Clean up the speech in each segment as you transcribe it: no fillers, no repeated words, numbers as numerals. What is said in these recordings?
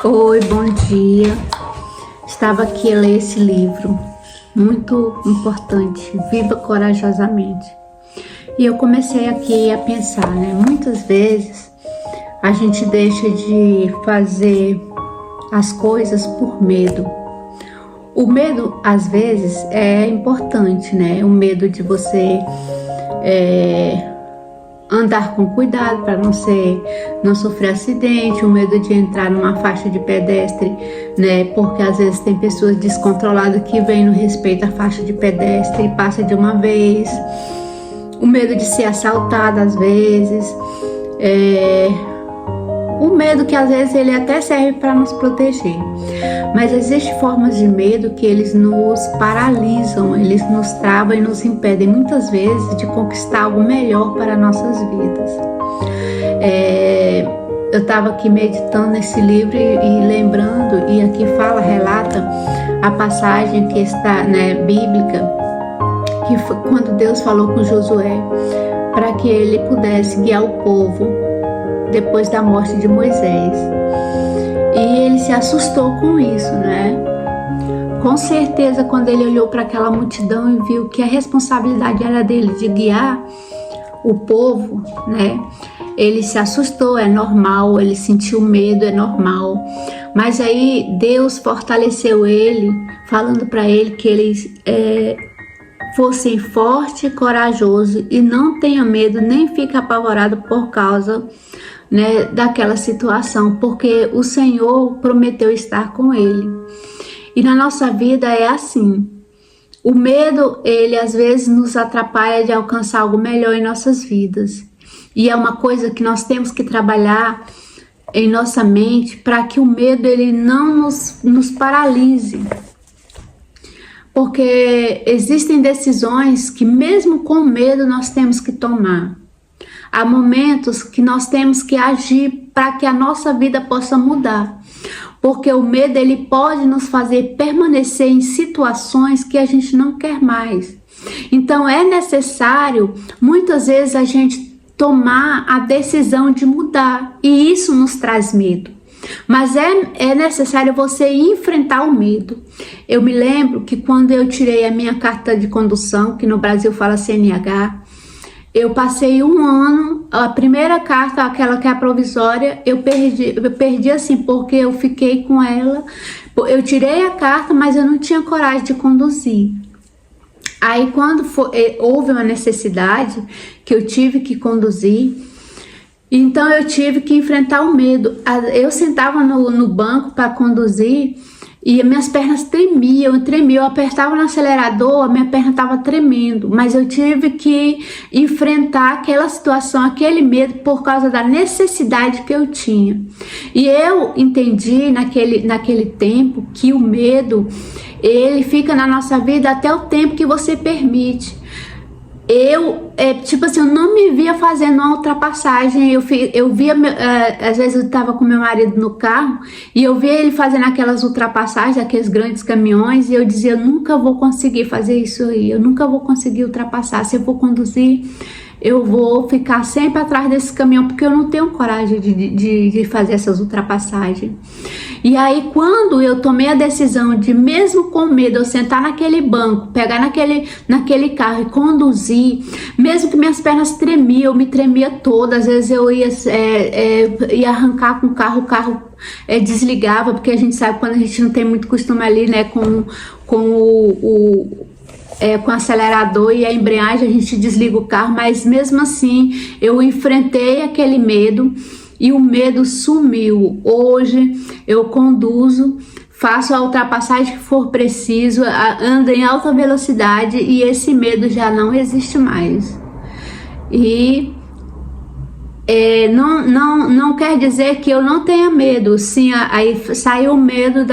Oi, bom dia. Estava aqui a ler esse livro, muito importante, Viva Corajosamente. E eu comecei aqui a pensar, muitas vezes a gente deixa de fazer as coisas por medo. O medo, às vezes, é importante, O medo de você andar com cuidado para não sofrer acidente, o medo de entrar numa faixa de pedestre, porque às vezes tem pessoas descontroladas que vêm no respeito à faixa de pedestre e passa de uma vez, o medo de ser assaltada às vezes, o medo que às vezes ele até serve para nos proteger, mas existem formas de medo que eles nos paralisam, eles nos travam e nos impedem muitas vezes de conquistar algo melhor para nossas vidas. Eu estava aqui meditando nesse livro e lembrando, e aqui relata a passagem que está bíblica, que foi quando Deus falou com Josué para que ele pudesse guiar o povo depois da morte de Moisés. E ele se assustou com isso, Com certeza, quando ele olhou para aquela multidão e viu que a responsabilidade era dele de guiar o povo, ele se assustou, é normal, ele sentiu medo, é normal. Mas aí Deus fortaleceu ele, falando para ele que ele fosse forte e corajoso e não tenha medo, nem fique apavorado por causa daquela situação, porque o Senhor prometeu estar com ele. E na nossa vida é assim. O medo, ele às vezes nos atrapalha de alcançar algo melhor em nossas vidas. E é uma coisa que nós temos que trabalhar em nossa mente para que o medo ele não nos paralise. Porque existem decisões que mesmo com medo nós temos que tomar. Há momentos que nós temos que agir para que a nossa vida possa mudar. Porque o medo ele pode nos fazer permanecer em situações que a gente não quer mais. Então é necessário, muitas vezes, a gente tomar a decisão de mudar. E isso nos traz medo. Mas é necessário você enfrentar o medo. Eu me lembro que quando eu tirei a minha carta de condução, que no Brasil fala CNH, eu passei um ano, a primeira carta, aquela que é a provisória, eu perdi assim, porque eu fiquei com ela, eu tirei a carta, mas eu não tinha coragem de conduzir. Aí quando houve uma necessidade que eu tive que conduzir, então eu tive que enfrentar o medo. Eu sentava no banco para conduzir e minhas pernas tremiam, eu apertava no acelerador, a minha perna estava tremendo, mas eu tive que enfrentar aquela situação, aquele medo por causa da necessidade que eu tinha. E eu entendi naquele tempo que o medo, ele fica na nossa vida até o tempo que você permite. Eu não me via fazendo uma ultrapassagem, eu via, às vezes eu estava com meu marido no carro e eu via ele fazendo aquelas ultrapassagens, aqueles grandes caminhões, e eu dizia, eu nunca vou conseguir fazer isso aí, eu nunca vou conseguir ultrapassar, se eu for conduzir, eu vou ficar sempre atrás desse caminhão, porque eu não tenho coragem de fazer essas ultrapassagens. E aí quando eu tomei a decisão de, mesmo com medo, eu sentar naquele banco, pegar naquele carro e conduzir, mesmo que minhas pernas tremiam, eu me tremia toda, às vezes eu ia arrancar com o carro desligava, porque a gente sabe quando a gente não tem muito costume ali, com o acelerador e a embreagem, a gente desliga o carro, mas mesmo assim eu enfrentei aquele medo e o medo sumiu. Hoje eu conduzo, faço a ultrapassagem que for preciso, ando em alta velocidade e esse medo já não existe mais. E não quer dizer que eu não tenha medo. Sim, aí saiu o medo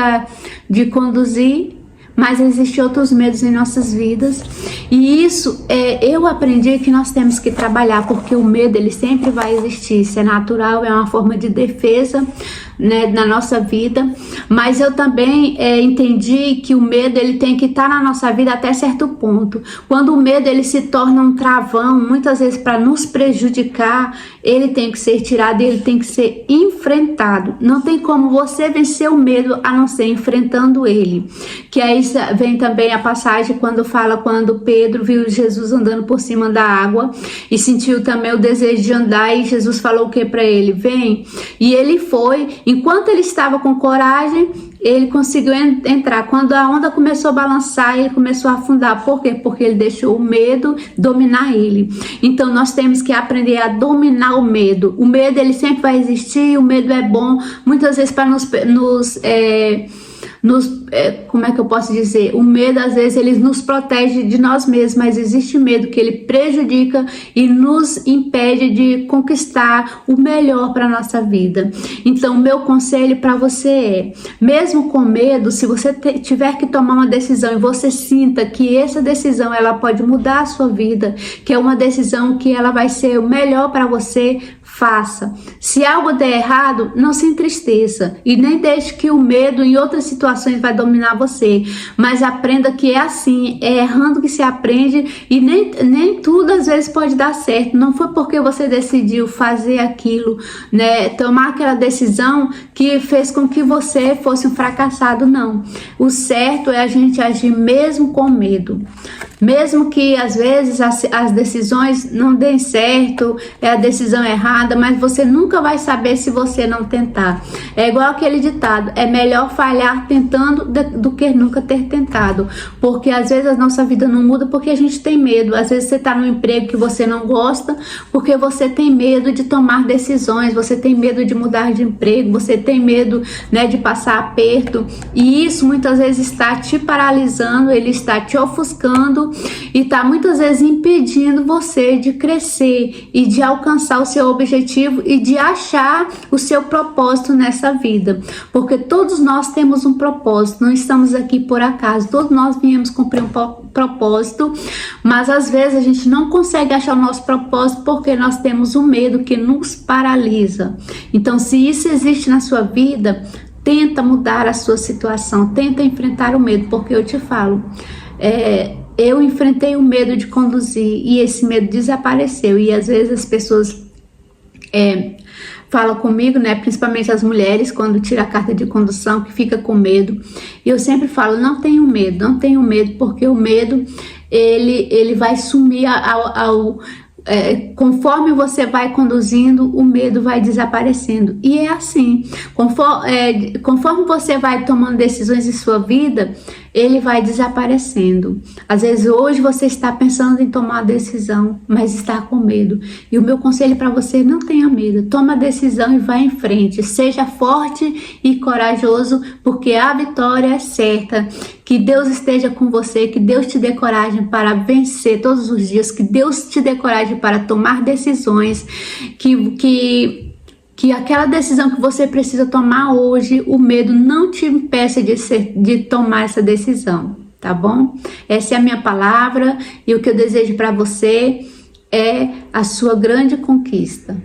de conduzir, mas existem outros medos em nossas vidas, e isso eu aprendi que nós temos que trabalhar, porque o medo ele sempre vai existir, isso é natural, é uma forma de defesa né, na nossa vida, mas eu também entendi que o medo ele tem que estar na nossa vida até certo ponto. Quando o medo ele se torna um travão, muitas vezes para nos prejudicar, ele tem que ser tirado, ele tem que ser enfrentado. Não tem como você vencer o medo a não ser enfrentando ele. Que aí vem também a passagem quando Pedro viu Jesus andando por cima da água e sentiu também o desejo de andar, e Jesus falou o que para ele? Vem. E ele foi. Enquanto ele estava com coragem, ele conseguiu entrar. Quando a onda começou a balançar, ele começou a afundar. Por quê? Porque ele deixou o medo dominar ele. Então nós temos que aprender a dominar o medo. O medo ele sempre vai existir, o medo é bom, muitas vezes para como é que eu posso dizer? O medo às vezes ele nos protege de nós mesmos, mas existe medo que ele prejudica e nos impede de conquistar o melhor para nossa vida. Então meu conselho para você é, mesmo com medo, se você tiver que tomar uma decisão e você sinta que essa decisão ela pode mudar a sua vida, que é uma decisão que ela vai ser o melhor para você, faça. Se algo der errado, não se entristeça e nem deixe que o medo em outras situações vai dominar você, mas aprenda que é assim, é errando que se aprende, e nem tudo às vezes pode dar certo. Não foi porque você decidiu fazer aquilo, né, tomar aquela decisão que fez com que você fosse um fracassado, não. O certo é a gente agir mesmo com medo. Mesmo que às vezes as decisões não deem certo, é a decisão errada, mas você nunca vai saber se você não tentar. É igual aquele ditado, é melhor falhar tentando do que nunca ter tentado. Porque às vezes a nossa vida não muda porque a gente tem medo. Às vezes você está num emprego que você não gosta porque você tem medo de tomar decisões, você tem medo de mudar de emprego, você tem medo, né, de passar aperto. E isso muitas vezes está te paralisando, ele está te ofuscando e está muitas vezes impedindo você de crescer e de alcançar o seu objetivo e de achar o seu propósito nessa vida, porque todos nós temos um propósito, não estamos aqui por acaso, todos nós viemos cumprir um propósito, mas às vezes a gente não consegue achar o nosso propósito porque nós temos um medo que nos paralisa. Então, se isso existe na sua vida, tenta mudar a sua situação, tenta enfrentar o medo, porque eu te falo, eu enfrentei o medo de conduzir e esse medo desapareceu. E às vezes as pessoas falam comigo, né, principalmente as mulheres, quando tira a carta de condução, que fica com medo. E eu sempre falo, não tenho medo, porque o medo, ele vai sumir conforme você vai conduzindo, o medo vai desaparecendo. E é assim, conforme você vai tomando decisões em sua vida, ele vai desaparecendo. Às vezes hoje você está pensando em tomar a decisão, mas está com medo. E o meu conselho para você, não tenha medo. Toma a decisão e vá em frente. Seja forte e corajoso, porque a vitória é certa. Que Deus esteja com você, que Deus te dê coragem para vencer todos os dias, que Deus te dê coragem para tomar decisões, que aquela decisão que você precisa tomar hoje, o medo não te impeça de tomar essa decisão, tá bom? Essa é a minha palavra e o que eu desejo para você é a sua grande conquista.